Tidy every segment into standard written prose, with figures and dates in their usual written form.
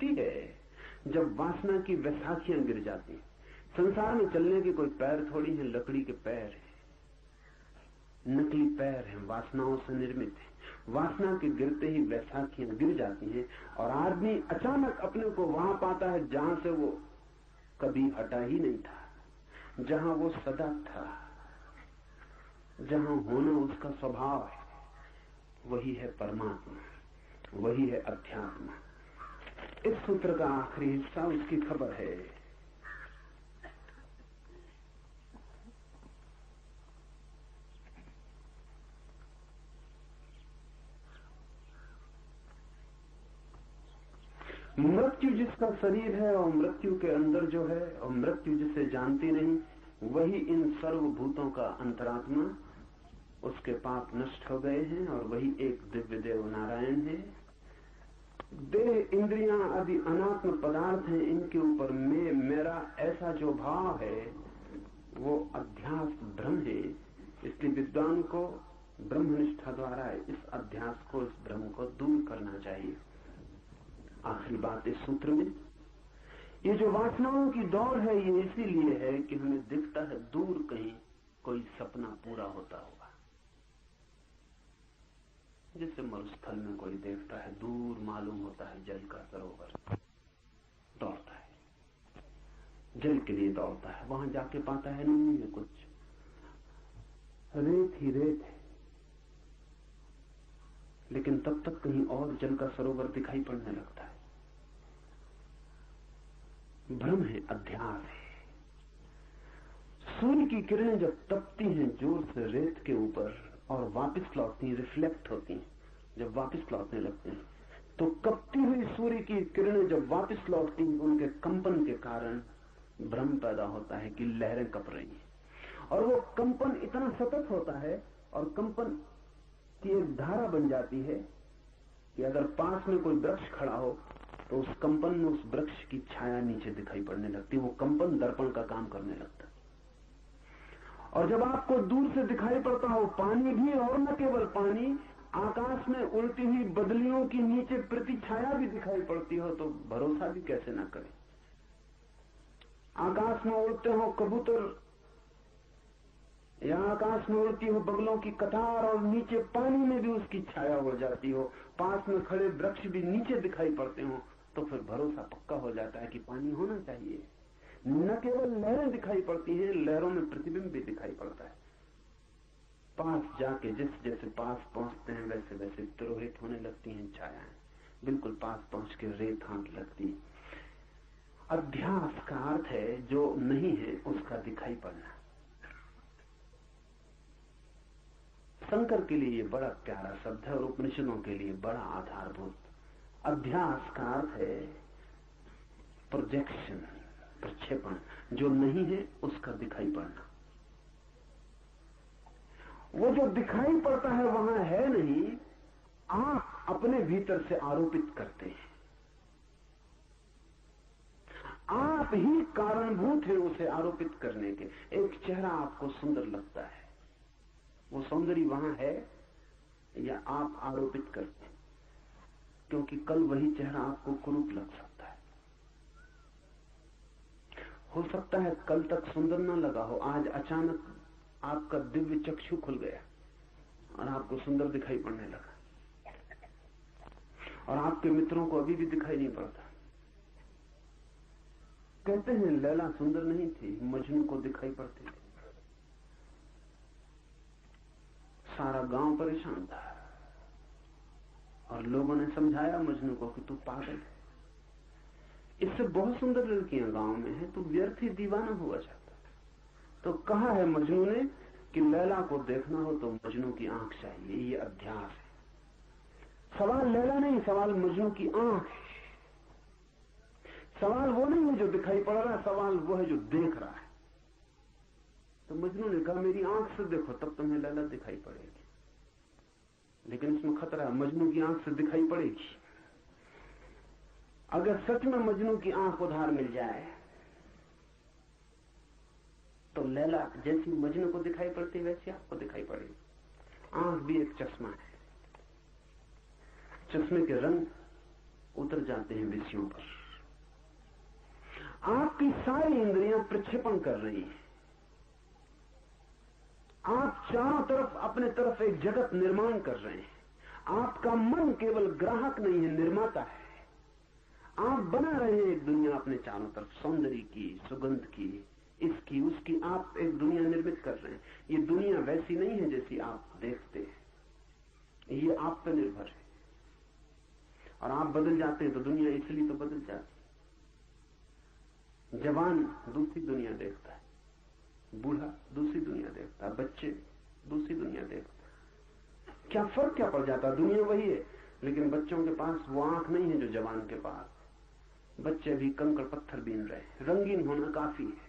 दिखती है जब वासना की वैसाखियां गिर जाती हैं। संसार में चलने के कोई पैर थोड़ी हैं, लकड़ी के पैर हैं, नकली पैर हैं, वासनाओं से निर्मित हैं। वासना के गिरते ही वैसाखियां गिर जाती हैं और आदमी अचानक अपने को वहां पाता है जहां से वो कभी हटा ही नहीं था, जहां वो सदा था, जहां होना उसका स्वभाव है। वही है परमात्मा, वही है अध्यात्म। इस सूत्र का आखिरी हिस्सा उसकी खबर है। मृत्यु जिसका शरीर है और मृत्यु के अंदर जो है और मृत्यु जिसे जानती नहीं, वही इन सर्वभूतों का अंतरात्मा। उसके पाप नष्ट हो गए हैं और वही एक दिव्य देव नारायण है। देह इंद्रियां आदि अनात्म पदार्थ हैं, इनके ऊपर मैं मेरा ऐसा जो भाव है वो अध्यास भ्रम है। इसलिए विद्वान को ब्रह्मनिष्ठा द्वारा इस अध्यास को, इस भ्रम को दूर करना चाहिए। आखिरी बात इस सूत्र में, ये जो वासनाओं की दौड़ है ये इसीलिए है कि हमें दिखता है दूर कहीं कोई सपना पूरा होता होगा। जैसे मरुस्थल में कोई देखता है, दूर मालूम होता है जल का सरोवर, दौड़ता है, जल के लिए दौड़ता है। वहां जाके पाता है नहीं है कुछ, रेत ही रेत है, लेकिन तब तक कहीं और जल का सरोवर दिखाई पड़ने लगता है। भ्रम है, अध्यास है। सूर्य की किरणें जब तपती हैं जोर से रेत के ऊपर और वापस लौटती हैं, रिफ्लेक्ट होती हैं, जब वापस लौटने लगती हैं, तो कपती हुई सूर्य की किरणें जब वापस लौटती हैं, उनके कंपन के कारण भ्रम पैदा होता है कि लहरें कप रही हैं। और वो कंपन इतना सतत होता है और कंपन की एक धारा बन जाती है कि अगर पास में कोई वृक्ष खड़ा हो तो उस कंपन में उस वृक्ष की छाया नीचे दिखाई पड़ने लगती है। वो कंपन दर्पण का काम करने लगता है। और जब आपको दूर से दिखाई पड़ता हो पानी भी, और न केवल पानी, आकाश में उड़ती हुई बदलियों की नीचे प्रति छाया भी दिखाई पड़ती हो, तो भरोसा भी कैसे ना करें। आकाश में उड़ते हो कबूतर या आकाश में उड़ती हो बगलों की कतार और नीचे पानी में भी उसकी छाया हो जाती हो, पास में खड़े वृक्ष भी नीचे दिखाई पड़ते हो, तो फिर भरोसा पक्का हो जाता है कि पानी होना चाहिए। न केवल लहरें दिखाई पड़ती हैं, लहरों में प्रतिबिंब भी दिखाई पड़ता है। पास जाके जैसे जैसे पास पहुंचते हैं वैसे वैसे तिरोहित होने लगती हैं छायाएं, बिल्कुल पास पहुंच के रेत हाथ लगती है। अध्यास का अर्थ है जो नहीं है उसका दिखाई पड़ना। शंकर के लिए ये बड़ा प्यारा शब्द है और उपनिषदों के लिए बड़ा आधारभूत। अध्यास का अर्थ है प्रोजेक्शन, प्रक्षेपण, जो नहीं है उसका दिखाई पड़ना। वो जो दिखाई पड़ता है वहां है नहीं, आप अपने भीतर से आरोपित करते हैं। आप ही कारणभूत हैं उसे आरोपित करने के। एक चेहरा आपको सुंदर लगता है, वो सौंदर्य वहां है या आप आरोपित करते हैं, क्योंकि कल वही चेहरा आपको कुरूप लग सकता है। हो सकता है कल तक सुंदर न लगा हो, आज अचानक आपका दिव्य चक्षु खुल गया और आपको सुंदर दिखाई पड़ने लगा, और आपके मित्रों को अभी भी दिखाई नहीं पड़ता। कहते हैं लैला सुंदर नहीं थी, मजनू को दिखाई पड़ती थी। सारा गांव परेशान था और लोगों ने समझाया मजनू को कि तू पागल है, इससे बहुत सुंदर लड़कियां गांव में हैं, तू व्यर्थ ही दीवाना हुआ जाता। तो कहा है मजनू ने कि लैला को देखना हो तो मजनू की आंख चाहिए। ये अध्यास है। सवाल लैला नहीं, सवाल मजनू की आंख है। सवाल वो नहीं है जो दिखाई पड़ रहा है, सवाल वो है जो देख रहा है। तो मजनू ने कहा मेरी आंख से देखो तब तुम्हें लैला दिखाई पड़ेगी। लेकिन इसमें खतरा है, मजनू की आंख से दिखाई पड़ेगी। अगर सच में मजनू की आंख उधार मिल जाए तो लैला जैसी मजनू को दिखाई पड़ती वैसी आपको दिखाई पड़ेगी। आंख भी एक चश्मा है। चश्मे के रंग उतर जाते हैं विषयों पर। आपकी सारी इंद्रियां प्रक्षेपण कर रही हैं। आप चारों तरफ अपने तरफ एक जगत निर्माण कर रहे हैं। आपका मन केवल ग्राहक नहीं है, निर्माता है। आप बना रहे हैं एक दुनिया अपने चारों तरफ, सौंदर्य की, सुगंध की, इसकी उसकी, आप एक दुनिया निर्मित कर रहे हैं। ये दुनिया वैसी नहीं है जैसी आप देखते हैं, ये आप पर निर्भर है। और आप बदल जाते हैं तो दुनिया इसलिए तो बदल जाती है। जवान दूसरी दुनिया देखता है, बूढ़ा दूसरी दुनिया देखता है, बच्चे दूसरी दुनिया देखता है। क्या फर्क क्या पड़ जाता है? दुनिया वही है, लेकिन बच्चों के पास वो आंख नहीं है जो जवान के पास। बच्चे भी कंकड़ पत्थर बीन रहे हैं, रंगीन होना काफी है।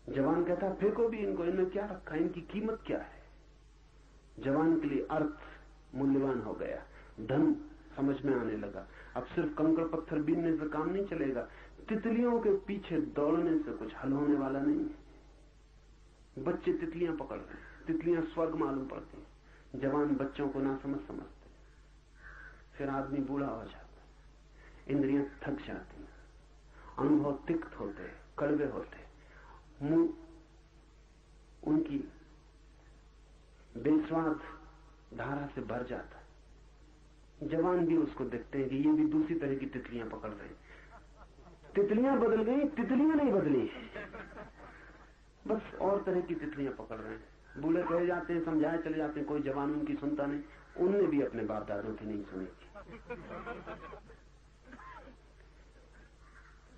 जवान कहता है फेंको भी इनको, इनमें क्या रखा है, इनकी कीमत क्या है। जवान के लिए अर्थ मूल्यवान हो गया, धन समझ में आने लगा। अब सिर्फ कंकड़ पत्थर बीनने से काम नहीं चलेगा, तितलियों के पीछे दौड़ने से कुछ हल होने वाला नहीं है। बच्चे तितलियां पकड़ रहे हैं, तितलियां स्वर्ग मालूम पड़ती हैं। जवान बच्चों को ना समझते। फिर आदमी बूढ़ा हो जाता, इंद्रियां थक जाती, अनुभव तिक्त होते, कड़वे होते, मुंह उनकी बेस्वाद धारा से भर जाता। जवान भी उसको देखते हैं कि ये भी दूसरी तरह की तितलियां पकड़ रहे हैं। तितलियां बदल गई, तितलियां नहीं बदली, बस और तरह की तितलियां पकड़ रहे हैं। बूढ़े कहे जाते हैं, समझाए चले जाते हैं, कोई जवान उनकी सुनता नहीं। उनने भी अपने बाप दादों की नहीं सुनी थी।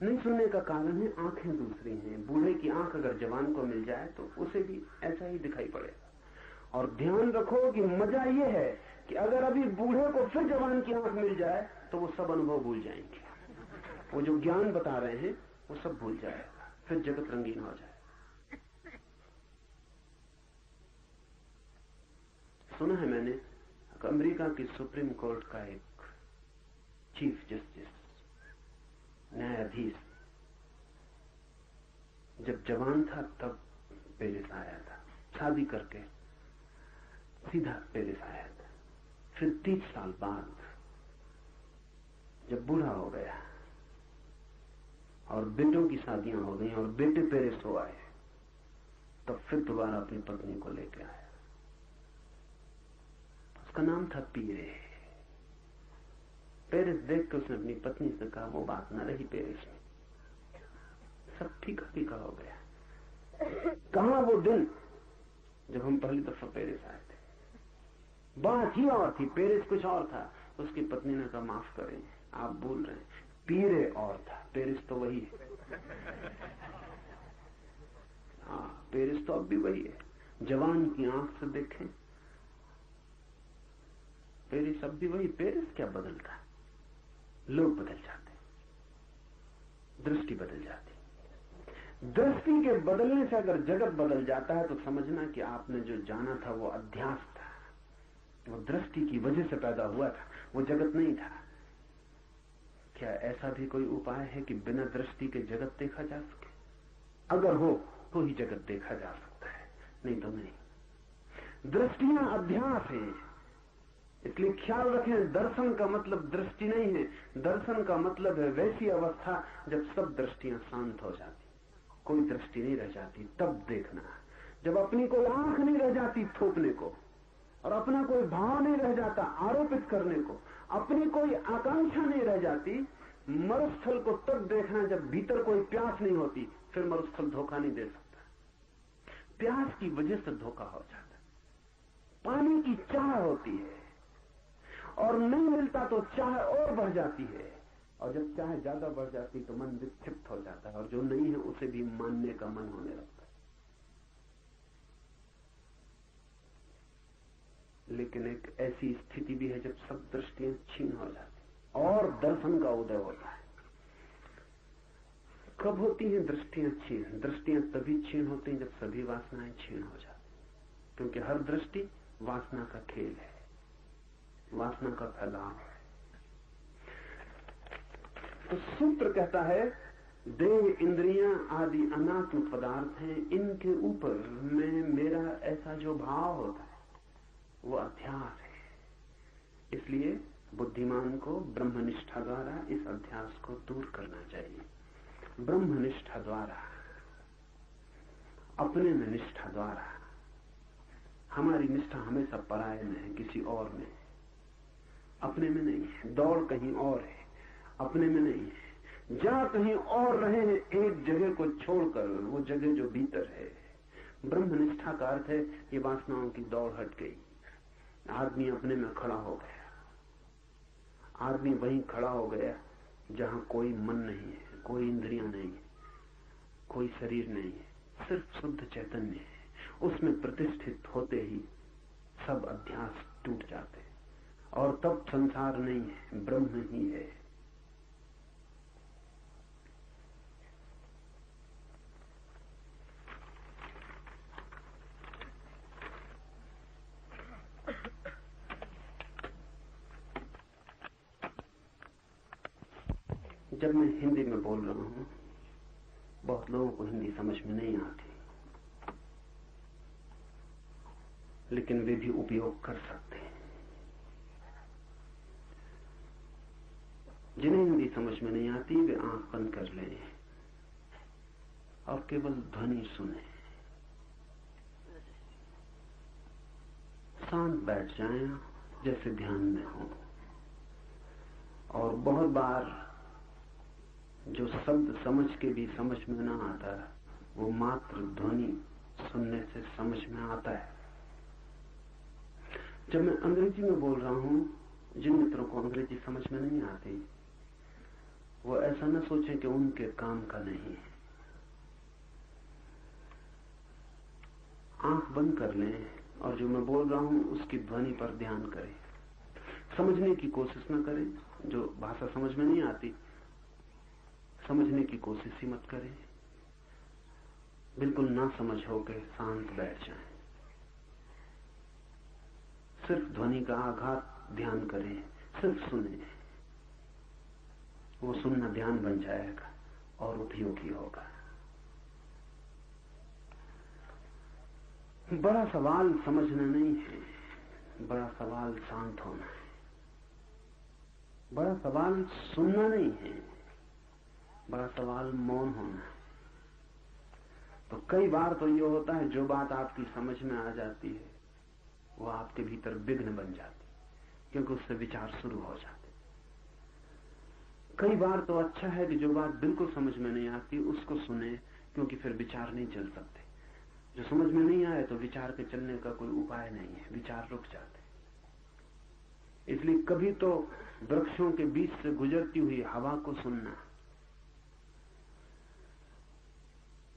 नहीं सुनने का कारण है आंखें दूसरी हैं। बूढ़े की आंख अगर जवान को मिल जाए तो उसे भी ऐसा ही दिखाई पड़ेगा। और ध्यान रखो कि मजा ये है कि अगर अभी बूढ़े को फिर जवान की आंख मिल जाए तो वो सब अनुभव भूल जाएंगे। वो जो ज्ञान बता रहे हैं वो सब भूल जाएगा, फिर जगत रंगीन हो जाए। सुना है मैंने, अमेरिका की सुप्रीम कोर्ट का एक चीफ जस्टिस, न्यायाधीश, जब जवान था तब पेरिस आया था, शादी करके सीधा पेरिस आया था। फिर 30 साल बाद जब बूढ़ा हो गया और बेटों की शादियां हो गई और बेटे पेरिस हो आए, तब फिर दोबारा अपनी पत्नी को लेकर आया। उसका नाम था पीरे। पेरिस देख के उसने अपनी पत्नी से कहा, वो बात न रही पेरिस में, सब फीका फीका हो गया। कहां वो दिन जब हम पहली दफा पेरिस आए थे? बात ही और थी, पेरिस कुछ और था। उसकी पत्नी ने कहा, माफ करें, आप भूल रहे हैं, पीरे और था, पेरिस तो वही है। हाँ, पेरिस तो अब भी वही है। जवान की आंख से देखें, पेरिस अब भी वही। पेरिस क्या बदलता है? लोग बदल जाते, दृष्टि बदल जाती। दृष्टि के बदलने से अगर जगत बदल जाता है तो समझना कि आपने जो जाना था वो अध्यास था, वो दृष्टि की वजह से पैदा हुआ था, वो जगत नहीं था। क्या ऐसा भी कोई उपाय है कि बिना दृष्टि के जगत देखा जा सके? अगर हो तो ही जगत देखा जा सकता है, नहीं तो नहीं। दृष्टियां अध्यास है, इसलिए ख्याल रखें, दर्शन का मतलब दृष्टि नहीं है। दर्शन का मतलब है वैसी अवस्था जब सब दृष्टियां शांत हो जाती, कोई दृष्टि नहीं रह जाती, तब देखना। जब अपनी कोई आंख नहीं रह जाती थोपने को, और अपना कोई भाव नहीं रह जाता आरोपित करने को, अपनी कोई आकांक्षा नहीं रह जाती, मरुस्थल को तब देखना जब भीतर कोई प्यास नहीं होती। फिर मरुस्थल धोखा नहीं दे सकता। प्यास की वजह से धोखा हो जाता। पानी की चाह होती है और नहीं मिलता तो चाह और बढ़ जाती है, और जब चाह ज्यादा बढ़ जाती तो मन विक्षिप्त हो जाता है, और जो नहीं है उसे भी मानने का मन होने लगता है। लेकिन एक ऐसी स्थिति भी है जब सब दृष्टियां छीन हो जाती और दर्शन का उदय होता है। कब होती हैं दृष्टियां छीन? दृष्टियां तभी छीन होती हैं जब सभी वासनाएं छीन हो जाती, क्योंकि हर दृष्टि वासना का खेल है, वासना का फैलाव है। तो सूत्र कहता है, देह, इंद्रियां आदि अनात्म पदार्थ हैं, इनके ऊपर में मेरा ऐसा जो भाव होता है वो अध्यास है। इसलिए बुद्धिमान को ब्रह्मनिष्ठा द्वारा इस अध्यास को दूर करना चाहिए। ब्रह्मनिष्ठा द्वारा, अपने में निष्ठा द्वारा। हमारी निष्ठा हमेशा पराये में है, किसी और में, अपने में नहीं है। दौड़ कहीं और है, अपने में नहीं है। जहां कहीं और रहे हैं एक जगह को छोड़कर, वो जगह जो भीतर है। ब्रह्मनिष्ठा का अर्थ है ये वासनाओं की दौड़ हट गई, आदमी अपने में खड़ा हो गया। आदमी वहीं खड़ा हो गया जहां कोई मन नहीं है, कोई इंद्रियां नहीं है, कोई शरीर नहीं है, सिर्फ शुद्ध चैतन्य है। उसमें प्रतिष्ठित होते ही सब अध्यास टूट जाते और तब संसार नहीं है, ब्रह्म ही है। जब मैं हिंदी में बोल रहा हूं, बहुत लोगों को हिंदी समझ में नहीं आती, लेकिन वे भी उपयोग कर सकते हैं। जिन्हें हिंदी समझ में नहीं आती वे आंख बंद कर लें और केवल ध्वनि सुने। शांत बैठ जाएं जैसे ध्यान में हो। और बहुत बार जो शब्द समझ के भी समझ में ना आता, वो मात्र ध्वनि सुनने से समझ में आता है। जब मैं अंग्रेजी में बोल रहा हूं, जिन मित्रों को अंग्रेजी समझ में नहीं आती, वो ऐसा न सोचें कि उनके काम का नहीं है। आंख बंद कर लें और जो मैं बोल रहा हूं उसकी ध्वनि पर ध्यान करें। समझने की कोशिश न करें। जो भाषा समझ में नहीं आती, समझने की कोशिश ही मत करें। बिल्कुल ना समझ होकर शांत बैठ जाएं। सिर्फ ध्वनि का आघात ध्यान करें, सिर्फ सुने। वो सुनना ध्यान बन जाएगा और उपयोगी होगा। बड़ा सवाल समझना नहीं है, बड़ा सवाल शांत होना है। बड़ा सवाल सुनना नहीं है, बड़ा सवाल मौन होना है। तो कई बार तो ये होता है जो बात आपकी समझ में आ जाती है वो आपके भीतर विघ्न बन जाती, क्योंकि उससे विचार शुरू हो जाते। कई बार तो अच्छा है कि जो बात बिल्कुल समझ में नहीं आती उसको सुने, क्योंकि फिर विचार नहीं चल सकते। जो समझ में नहीं आए तो विचार के चलने का कोई उपाय नहीं है, विचार रुक जाते। इसलिए कभी तो वृक्षों के बीच से गुजरती हुई हवा को सुनना,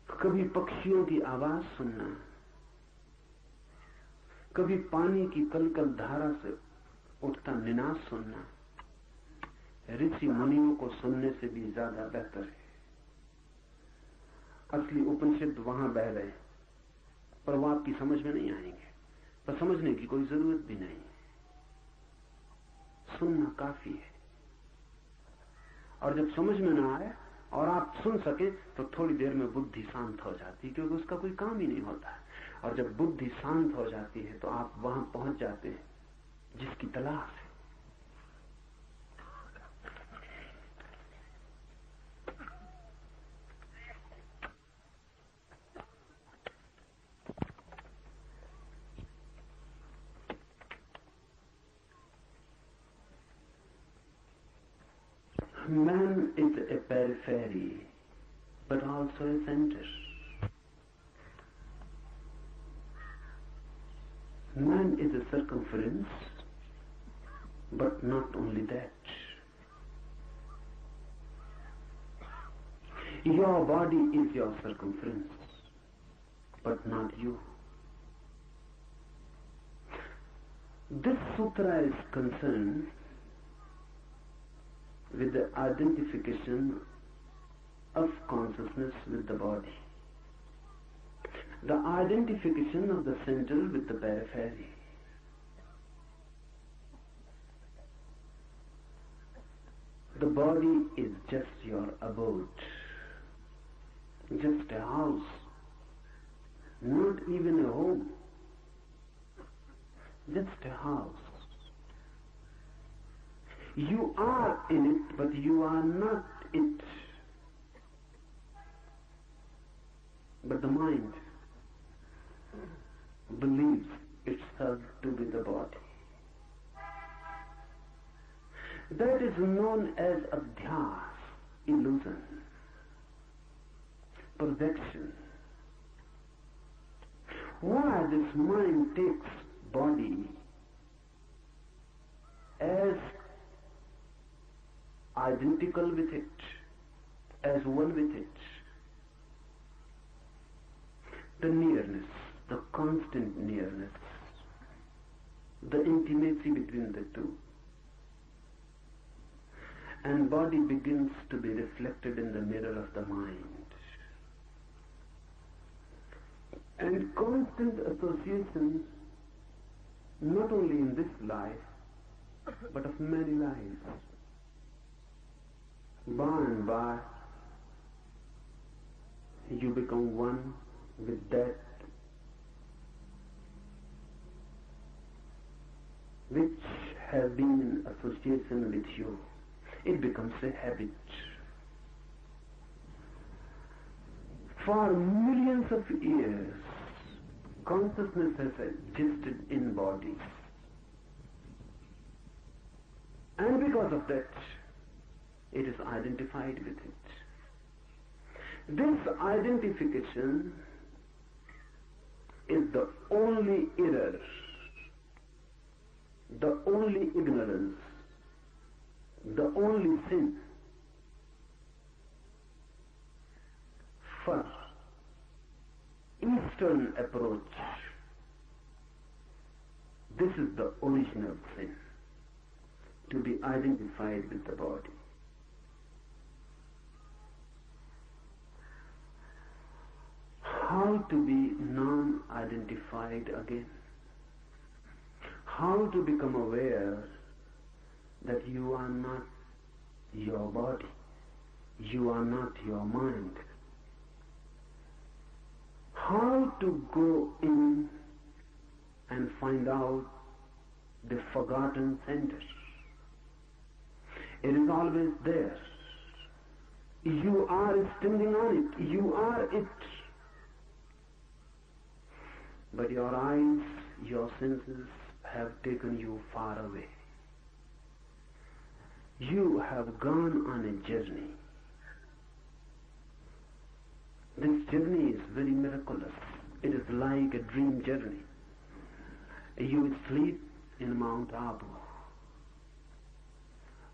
कभी पक्षियों की आवाज सुनना, कभी पानी की कलकल धारा से उठता निनाद सुनना, ऋषि मुनियों को सुनने से भी ज्यादा बेहतर है। असली उपनिषद वहां बह रहे, पर वो आपकी समझ में नहीं आएंगे। पर समझने की कोई जरूरत भी नहीं, सुनना काफी है। और जब समझ में ना आए और आप सुन सके तो थोड़ी देर में बुद्धि शांत हो जाती है, क्योंकि उसका कोई काम ही नहीं होता। और जब बुद्धि शांत हो जाती है तो आप वहां पहुंच जाते हैं जिसकी तलाश है। Man is a periphery, but also a center. Man is a circumference, but not only that. Your body is your circumference, but not you. This sutra is concerned with the identification of consciousness with the body, the identification of the center with the periphery. The body is just your abode, just a house, not even a home, just a house. You are in it, but you are not it. But the mind believes itself to be the body. That is known as adhyas, illusion, projection. Why this mind takes body as identical with it, as one with it? The nearness, the constant nearness, the intimacy between the two. And body begins to be reflected in the mirror of the mind. And constant association, not only in this life, but of many lives. By and by, you become one with that which has been in association with you. It becomes a habit. For millions of years, consciousness has existed in bodies. And because of that, it is identified with it. This identification is the only error, the only ignorance, the only sin for Eastern approach. This is the original sin, to be identified with the body. How to be non-identified again? How to become aware that you are not your body, you are not your mind. How to go in and find out the forgotten center. It is always there. You are standing on it, you are it. But your eyes, your senses have taken you far away. You have gone on a journey. This journey is very miraculous. It is like a dream journey. You sleep in Mount Abu,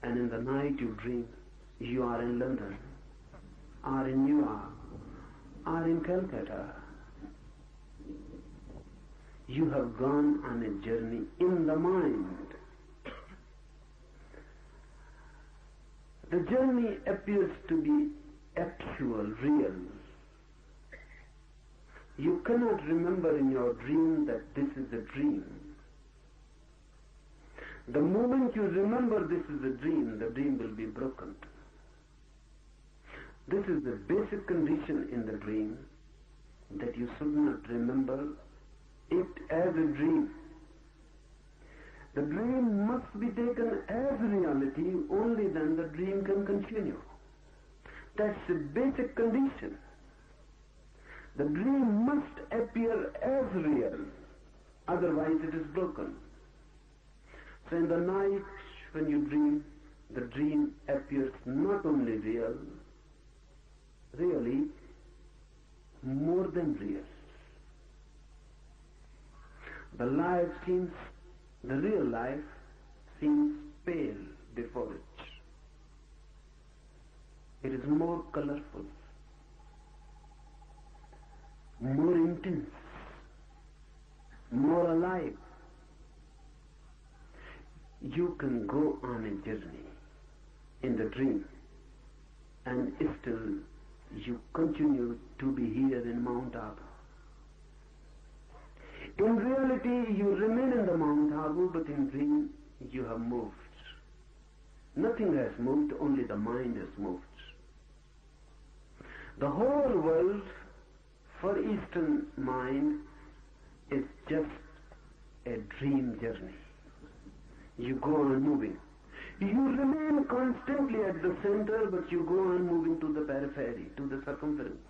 and in the night you dream you are in London, or in New York, or in Calcutta. You have gone on a journey in the mind. The journey appears to be actual, real. You cannot remember in your dream that this is a dream. The moment you remember this is a dream, the dream will be broken. This is the basic condition in the dream, that you should not remember it as a dream. The dream must be taken as reality, only then the dream can continue. That's the basic condition. The dream must appear as real, otherwise it is broken. So in the night when you dream, the dream appears not only real, really more than real. The real life seems pale before it. It is more colorful, more intense, more alive. You can go on a journey in the dream, and still you continue to be here in Mount Abu. In reality, you remain in the Mount Abu, but in dream you have moved. Nothing has moved, only the mind has moved. The whole world, for Eastern mind, is just a dream journey. You go on moving. You remain constantly at the center, but you go on moving to the periphery, to the circumference.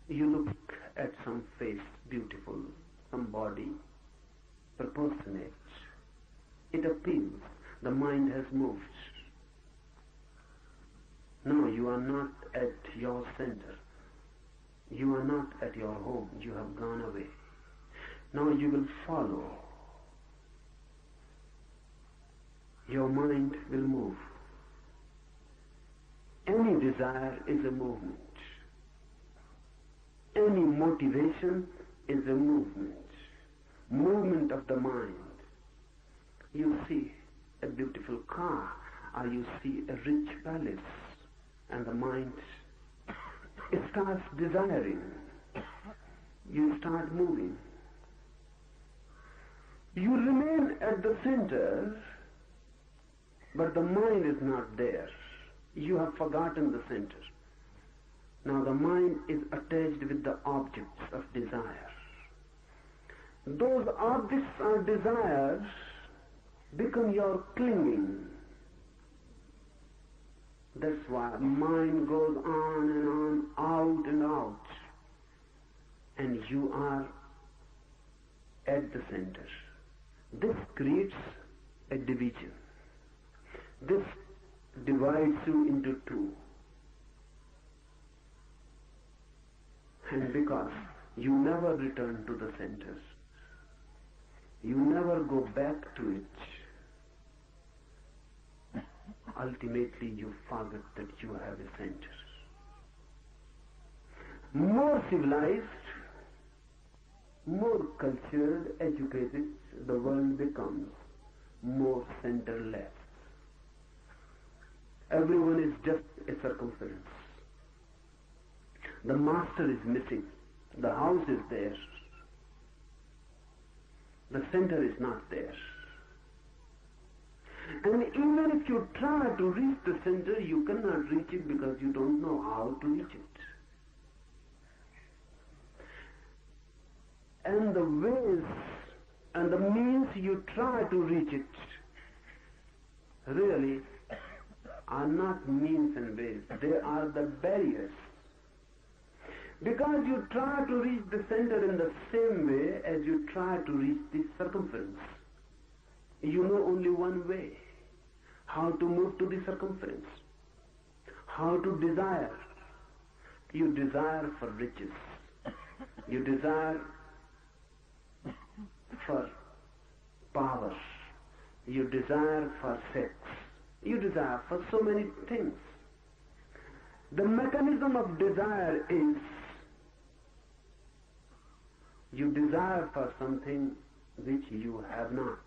You look at some face, beautiful, some body, proportionate. It appeals. The mind has moved. No, you are not at your center. You are not at your home. You have gone away. Now you will follow. Your mind will move. Any desire is a movement. Any motivation is a movement. Movement of the mind. You see a beautiful car, or you see a rich palace, and the mind starts desiring. You start moving. You remain at the center, but the mind is not there. You have forgotten the center. Now the mind is attached with the objects of desire. Those objects or desires become your clinging. That's why mind goes on and on, out and out. And you are at the center. This creates a division. This divides you into two. And because you never return to the center, you never go back to it, ultimately you forget that you have a center. More civilized, more cultured, educated the world becomes, more centerless. Everyone is just a circumference. The master is missing. The house is there. The center is not there. And even if you try to reach the center, you cannot reach it because you don't know how to reach it. And the ways and the means you try to reach it really are not means and ways. They are the barriers. Because you try to reach the center in the same way as you try to reach the circumference. You know only one way. How to move to the circumference. How to desire. You desire for riches. You desire for power. You desire for sex. You desire for so many things. The mechanism of desire is you desire for something which you have not.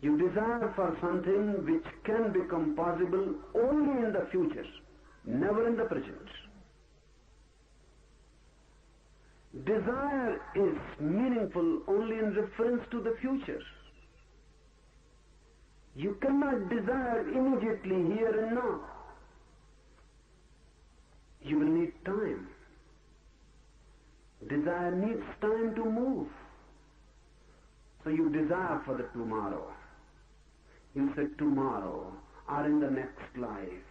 You desire for something which can become possible only in the future, never in the present. Desire is meaningful only in reference to the future. You cannot desire immediately here and now. You will need time. Desire needs time to move. So you desire for the tomorrow. You say tomorrow or in the next life,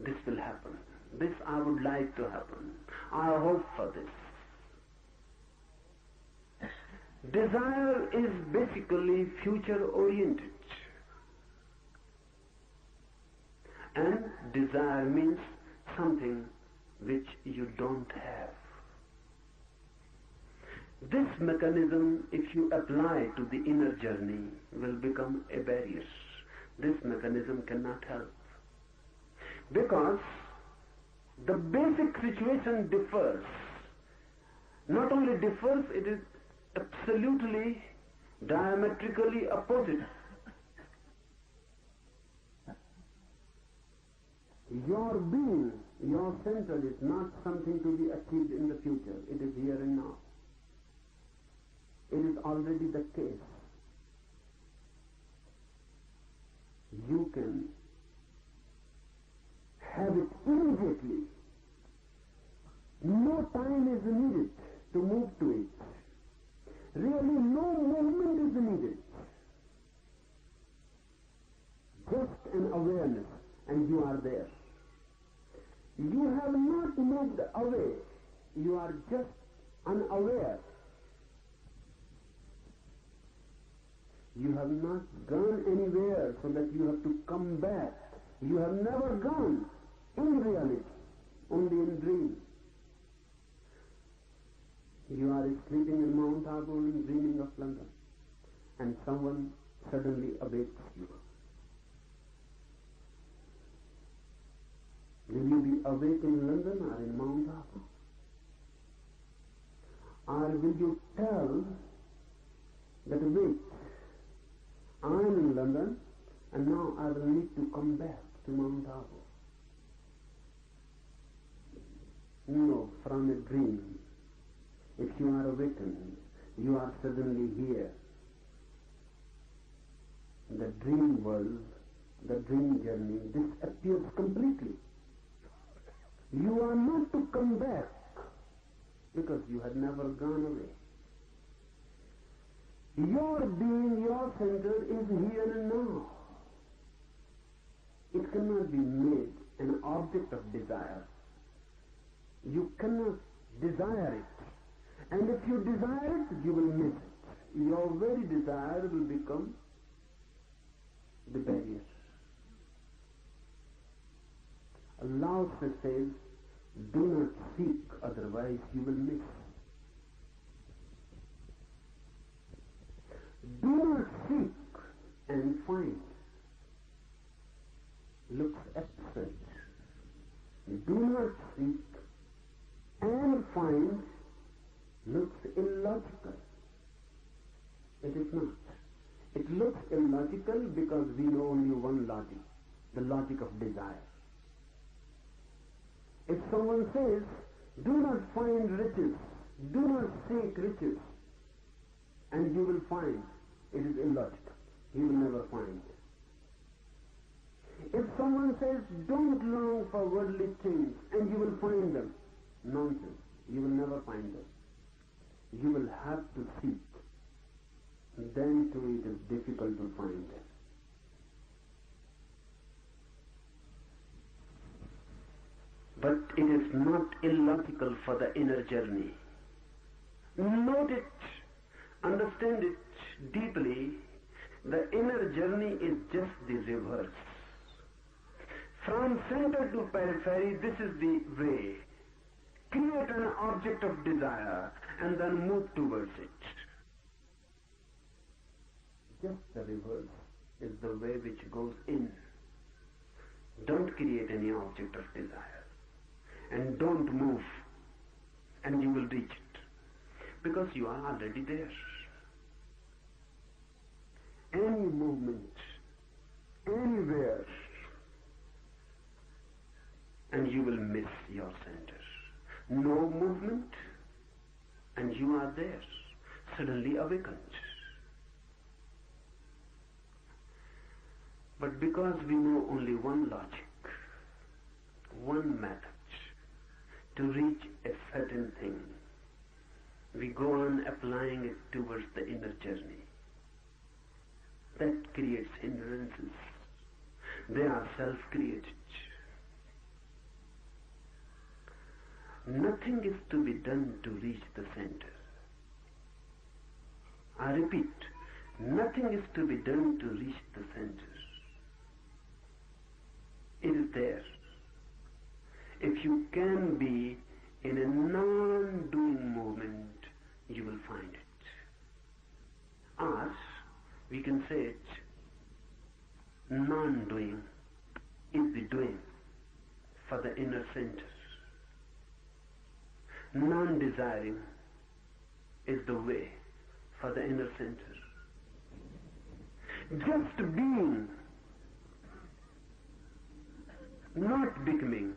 this will happen. This I would like to happen. I hope for this. Desire is basically future oriented. And desire means something which you don't have. This mechanism, if you apply to the inner journey, will become a barrier. This mechanism cannot help. Because the basic situation differs. Not only differs, it is absolutely diametrically opposite. Your being, your center is not something to be achieved in the future. It is here and now. It is already the case. You can have it immediately. No time is needed to move to it. Really, no movement is needed. awareness, and you are there. You have not moved away. You are just unaware. You have not gone anywhere so that you have to come back. You have never gone in reality, only in dream. You are sleeping in Mount Auburn, dreaming of London, and someone suddenly awakes you. Will you be awake in London or in Mount Auburn? Or will you tell that, wait, I am in London and now I will need to come back to Mount Auburn? No, from a dream, if you are awakened, you are suddenly here. The dream world, the dream journey disappears completely. You are not to come back because you had never gone away. Your being, your center is here and now. It cannot be made an object of desire. You cannot desire it. And if you desire it, you will miss it. Your very desire will become the barrier. Allah says, do not seek, otherwise you will miss. Do not seek and find. Looks absurd. Do not seek and find looks illogical. It is not. It looks illogical because we know only one logic, the logic of desire. If someone says, do not find riches, do not seek riches, and you will find, it is illogical. You will never find. If someone says, don't long for worldly things, and you will find them, nonsense. You will never find them. You will have to seek. Then too it is difficult to find them. But it is not illogical for the inner journey. Note it, understand it deeply. The inner journey is just the reverse. From center to periphery, this is the way. Create an object of desire and then move towards it. Just the reverse is the way which goes in. Don't create any object of desire. And don't move. And you will reach it. Because you are already there. Any movement, anywhere, and you will miss your center. No movement, and you are there, suddenly awakened. But because we know only one logic, one method to reach a certain thing, we go on applying it towards the inner journey. That creates hindrances. They are self-created. Nothing is to be done to reach the center. I repeat, nothing is to be done to reach the center. It is there. If you can be in a non-doing movement, you will find it. Or, we can say it, non-doing is the doing for the inner center. Non-desiring is the way for the inner center. Just being, not becoming,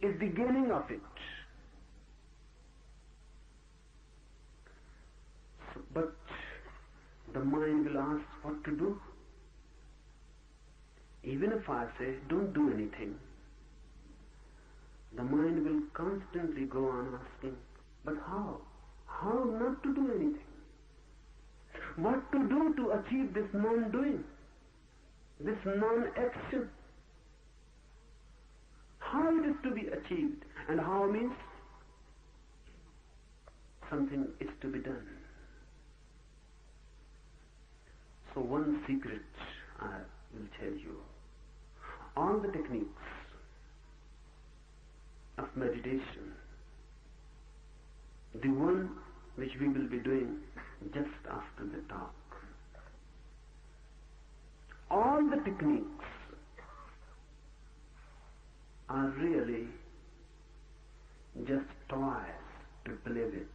is the gaining of it. But the mind will ask what to do. Even if I say, don't do anything, the mind will constantly go on asking, but how? How not to do anything? What to do to achieve this non-doing? this non-action. How it is to be achieved, and how means something is to be done. So one secret I will tell you. All the techniques of meditation, the one which we will be doing just after the talk, all the techniques are really just toys to play with.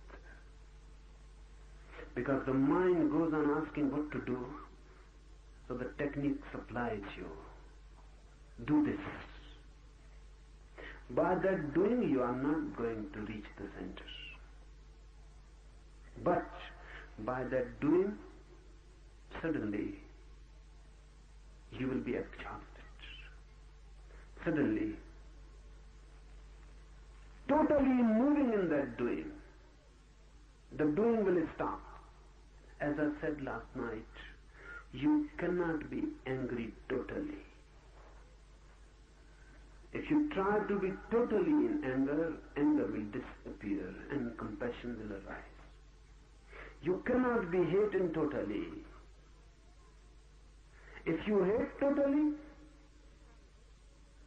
Because the mind goes on asking what to do, so the technique supplies you. Do this. By that doing, you are not going to reach the center. But by that doing, suddenly you will be exhausted. Suddenly, totally moving in that doing, the doing will stop. As I said last night, you cannot be angry totally. If you try to be totally in anger, anger will disappear and compassion will arise. You cannot be hating totally. If you hate totally,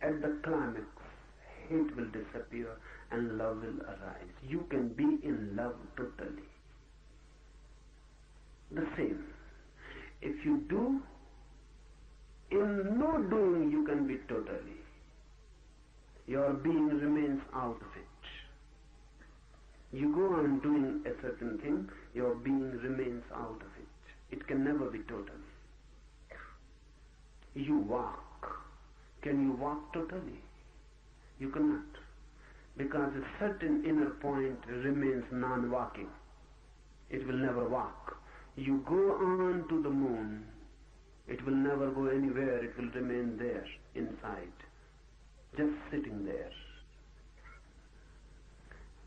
at the climax, hate will disappear and love will arise. You can be in love totally. The same. If you do, in no doing you can be totally. Your being remains out of it. You go on doing a certain thing, your being remains out of it. It can never be total. You walk. Can you walk totally? You cannot. Because a certain inner point remains non-walking. It will never walk. You go on to the moon, it will never go anywhere, it will remain there, inside, just sitting there.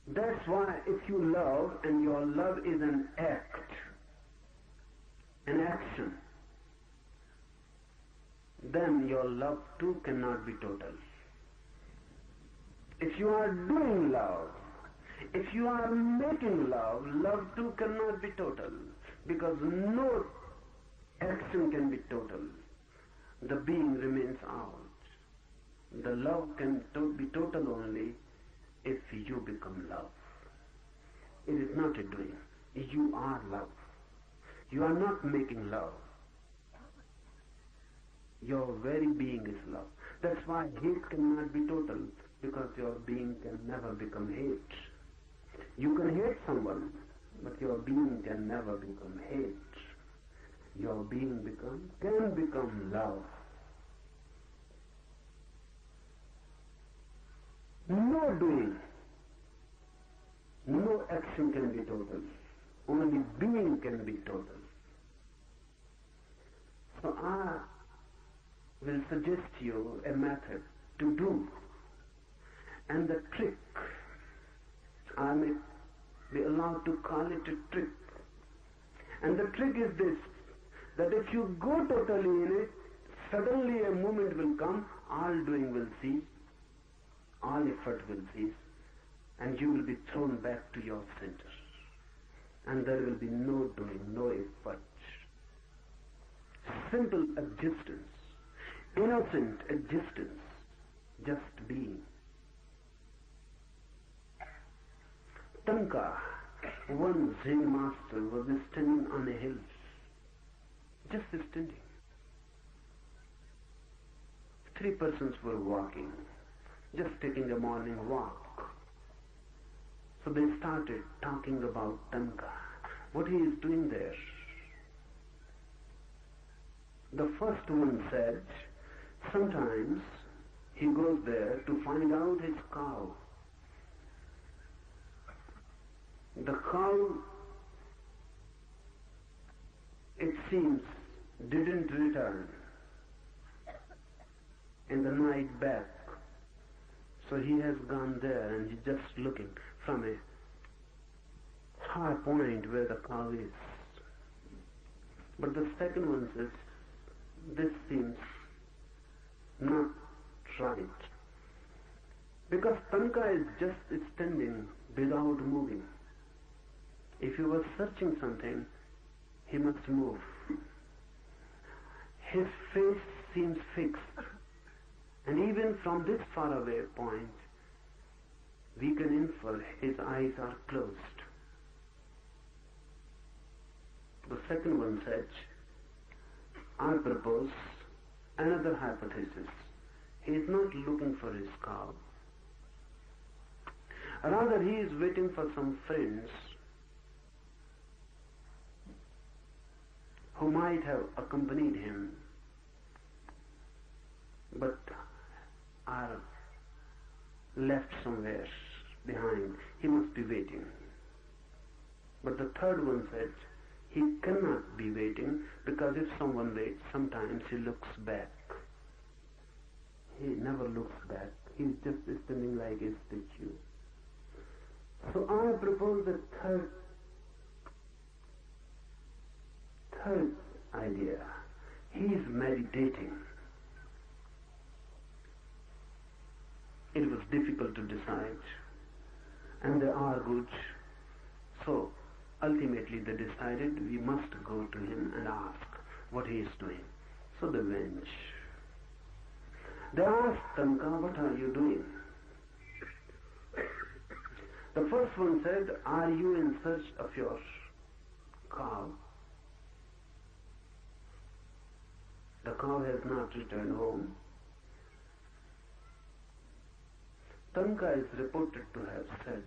That's why if you love, and your love is an act, an action, then your love too cannot be total. If you are doing love, if you are making love, love too cannot be total. Because no action can be total. The being remains out. The love can be total only if you become love. It is not a doing. You are love. You are not making love. Your very being is love. That's why hate cannot be total, because your being can never become hate. You can hate someone, but your being can never become hate. Your being can become love. No doing, no action can be total. Only being can be total. So I will suggest you a method to do. And the trick, I may be allowed to call it a trick. And the trick is this, that if you go totally in it, suddenly a moment will come, all doing will cease, all effort will cease, and you will be thrown back to your center. And there will be no doing, no effort. Simple existence, innocent existence, just being. Tanka, one Zen master, was standing on a hill, just standing. 3 persons were walking, just taking a morning walk. So they started talking about Tanka, what he is doing there. The first one said, sometimes he goes there to find out his cow. The cow, it seems, didn't return in the night back. So he has gone there and he's just looking from a high point where the cow is. But the second one says, this seems not right. Because Tanka is just standing without moving. If he was searching something, he must move. His face seems fixed, and even from this faraway point, we can infer his eyes are closed. The second one said, I propose another hypothesis. He is not looking for his cow. Rather, he is waiting for some friends who might have accompanied him, but are left somewhere behind. He must be waiting. But the third one said, he cannot be waiting, because if someone waits, sometimes he looks back. He never looks back. He's just standing like a statue. So I propose a third idea. He is meditating. It was difficult to decide, and they argued. So ultimately they decided we must go to him and ask what he is doing. So they went. They asked Tanka, what are you doing? The first one said, are you in search of your cow? The cow has not returned home. Tanka is reported to have said,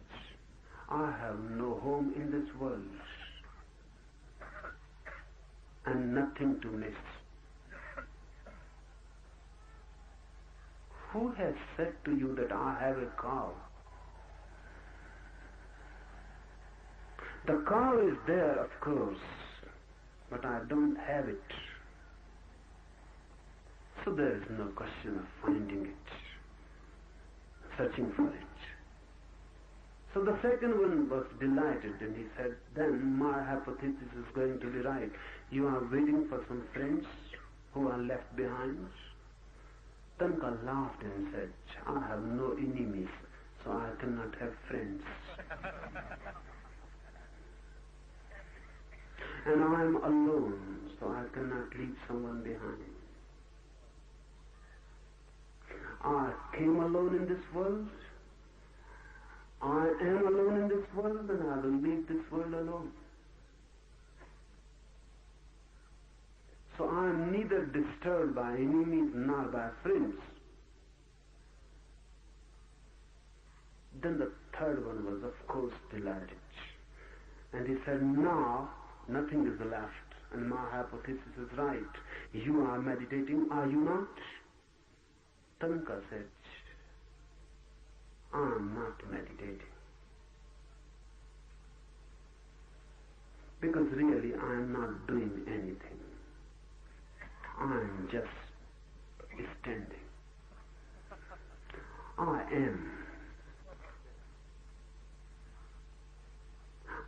I have no home in this world and nothing to miss. Who has said to you that I have a cow? The cow is there, of course, but I don't have it. So there is no question of finding it, searching for it. So the second one was delighted, and he said, then my hypothesis is going to be right. You are waiting for some friends who are left behind? Tanka laughed and said, I have no enemies, so I cannot have friends. And I am alone, so I cannot leave someone behind. I came alone in this world. I am alone in this world, and I will leave this world alone. So I am neither disturbed by enemies nor by friends. Then the third one was, of course, delighted. And he said, now nothing is left, and my hypothesis is right. You are meditating, are you not? Tanka said, I am not meditating. Because really I am not doing anything. I am just standing. I am.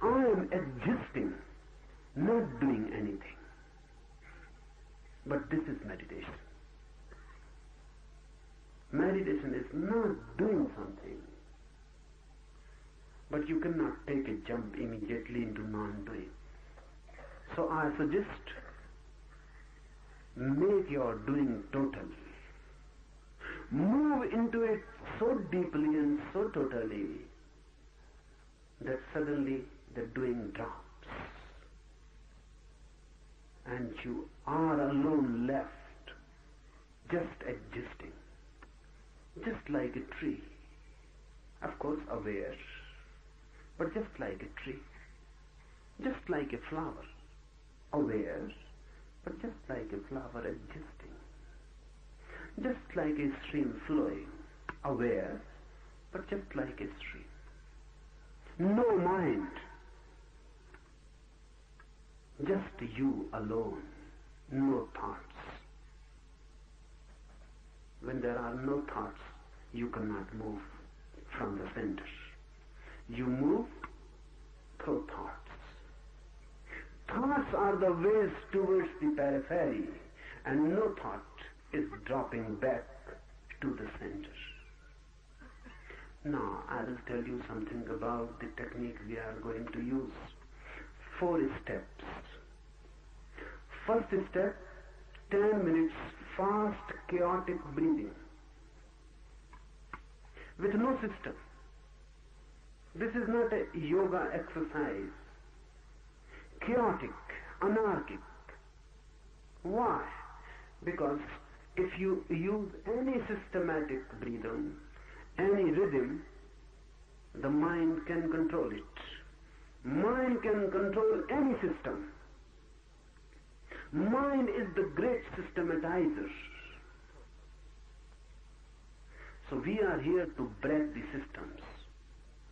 I am existing, not doing anything. But this is meditation. Meditation is not doing something. But you cannot take a jump immediately into non-doing. So I suggest, make your doing total. Move into it so deeply and so totally that suddenly the doing drops. And you are alone left, just existing. Just like a tree. Of course aware, but just like a tree. Just like a flower. Aware, but just like a flower existing. Just like a stream flowing. Aware, but just like a stream. No mind. Just you alone. No thoughts. When there are no thoughts, you cannot move from the center. You move through thoughts. Thoughts are the ways towards the periphery, and no thought is dropping back to the center. Now, I will tell you something about the technique we are going to use. 4 steps. First step, 10 minutes fast, chaotic breathing. With no system. This is not a yoga exercise. Chaotic, anarchic. Why? Because if you use any systematic breathing, any rhythm, the mind can control it. Mind can control any system. Mind is the great systematizer. So we are here to break the systems,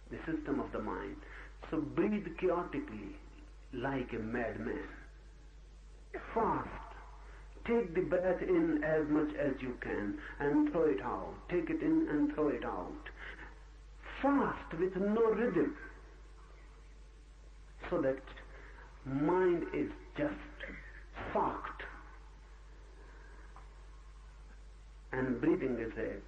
the system of the mind. So breathe chaotically like a madman. Fast. Take the breath in as much as you can and throw it out. Take it in and throw it out. Fast with no rhythm. So that mind is just socked. And breathing is a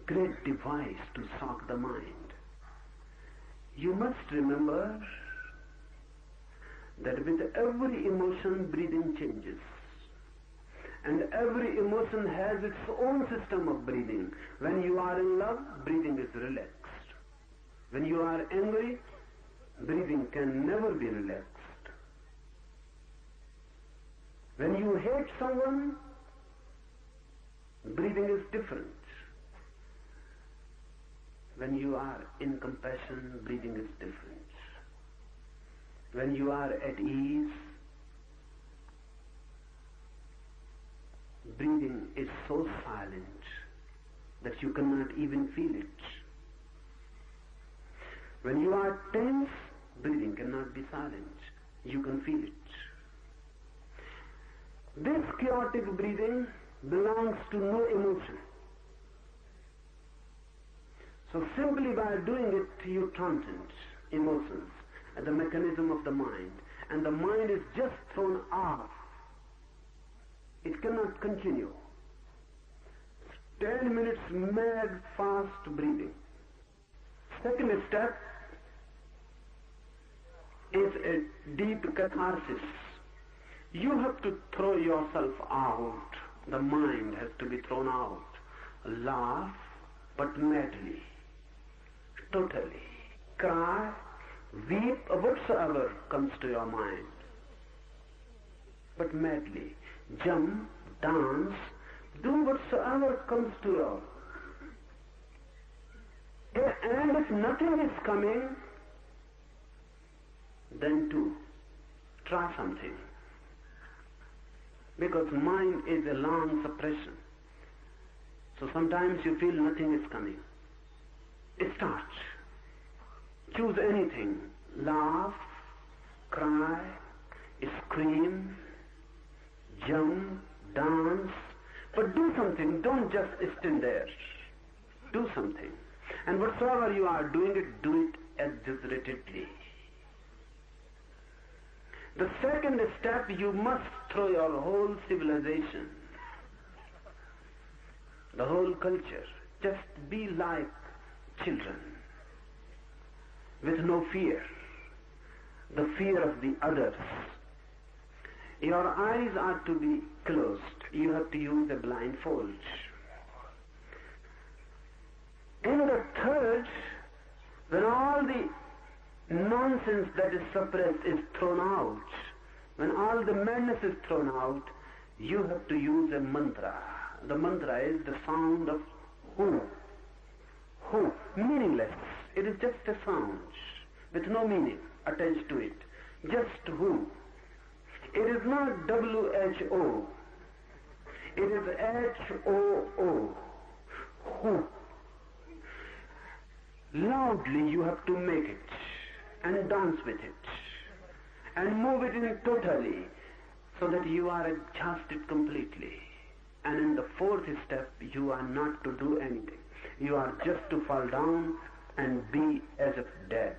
great device to sock the mind. You must remember that with every emotion, breathing changes. And every emotion has its own system of breathing. When you are in love, breathing is relaxed. When you are angry, breathing can never be relaxed. When you hate someone, breathing is different. When you are in compassion, breathing is different. When you are at ease, breathing is so silent that you cannot even feel it. When you are tense, breathing cannot be silent. You can feel it. This chaotic breathing belongs to no emotion. So simply by doing it, you transcend emotions and the mechanism of the mind. And the mind is just thrown off. It cannot continue. 10 minutes mad, fast breathing. Second step is a deep catharsis. You have to throw yourself out. The mind has to be thrown out. Laugh, but madly. Totally. Cry, weep, whatsoever comes to your mind. But madly. Jump, dance, do whatsoever comes to your. And if nothing is coming, then too, try something. Because mind is a long suppression. So sometimes you feel nothing is coming. Start. Choose anything. Laugh, cry, scream, jump, dance. But do something. Don't just stand there. Do something. And whatsoever you are doing it, do it exaggeratedly. The second step, you must throw your whole civilization, the whole culture. Just be like children, with no fear, the fear of the others. Your eyes are to be closed. You have to use a blindfold. And the third, when all the nonsense that is suppressed is thrown out, when all the madness is thrown out, you have to use a mantra. The mantra is the sound of who. Who? Meaningless. It is just a sound with no meaning attached to it. Just who. It is not W-H-O. It is H-O-O. Who. Loudly you have to make it and dance with it and move it in totally so that you are adjusted completely. And in the fourth step, you are not to do anything. You are just to fall down and be as if dead.